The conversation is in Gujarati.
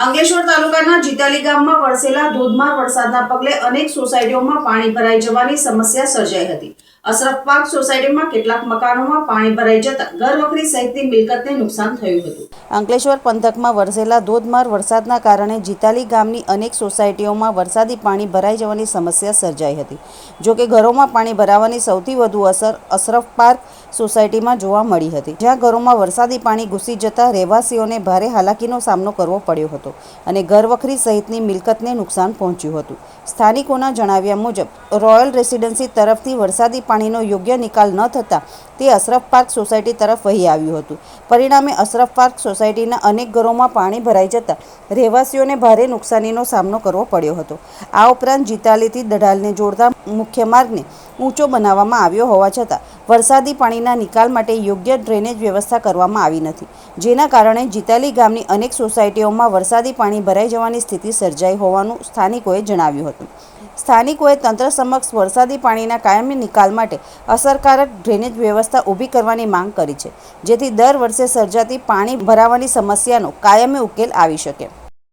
અંકલેશ્વર તાલુકાના જીતાલી ગામમાં વરસેલા ધોધમાર વરસાદના પગલે અનેક સોસાયટીઓમાં પાણી ભરાઈ જવાની સમસ્યા સર્જાઈ હતી। અશરફ પાર્ક સોસાયટીમાં કેટલાક મકાનોમાં પાણી ભરાઈ જતા ઘરવખરી સહિતની મિલકતને નુકસાન થયું હતું। અંકલેશ્વર પંથકમાં વરસેલા ધોધમાર વરસાદના કારણે જીતાલી ગામની અનેક સોસાયટીઓમાં વરસાદી પાણી ભરાઈ જવાની સમસ્યા સર્જાઈ હતી। જો કે ઘરોમાં પાણી ભરાવાની સૌથી વધુ અસર અશરફ પાર્ક સોસાયટીમાં જોવા મળી હતી, જ્યાં ઘરોમાં વરસાદી પાણી ઘૂસી જતા રહેવાસીઓને ભારે હાલાકીનો સામનો કરવો પડ્યો હતો અને ઘરવખરી સહિતની મિલકતને નુકસાન પહોંચ્યું હતું। સ્થાનિકોના જણાવ્યા મુજબ રોયલ રેસિડેન્સી તરફથી વરસાદી પાણીનો યોગ્ય નિકાલ ન થતાં તે અશરફ પાર્ક સોસાયટી તરફ વહી આવ્યું હતું। પરિણામે અશરફ પાર્ક સોસાયટીના અનેક ઘરોમાં પાણી ભરાઈ જતાં રહેવાસીઓને ભારે નુકસાનીનો સામનો કરવો પડ્યો હતો। આ ઉપરાંત જીતાલીથી દઢાલને જોડતા મુખ્ય માર્ગને ઊંચો બનાવવામાં આવ્યો હોવા છતાં વરસાદી પાણીના નિકાલ માટે યોગ્ય ડ્રેનેજ વ્યવસ્થા કરવામાં આવી નથી, જેના કારણે જીતાલી ગામની અનેક સોસાયટીઓમાં વરસાદી પાણી ભરાઈ જવાની સ્થિતિ સર્જાઈ હોવાનું સ્થાનિકોએ જણાવ્યું હતું। સ્થાનિકોએ તંત્ર સમક્ષ વરસાદી પાણીના કાયમી નિકાલ માટે અસરકારક ડ્રેનેજ વ્યવસ્થા ઊભી કરવાની માંગ કરી છે, જેથી દર વર્ષે સર્જાતી પાણી ભરાવાની સમસ્યાનો કાયમી ઉકેલ આવી શકે।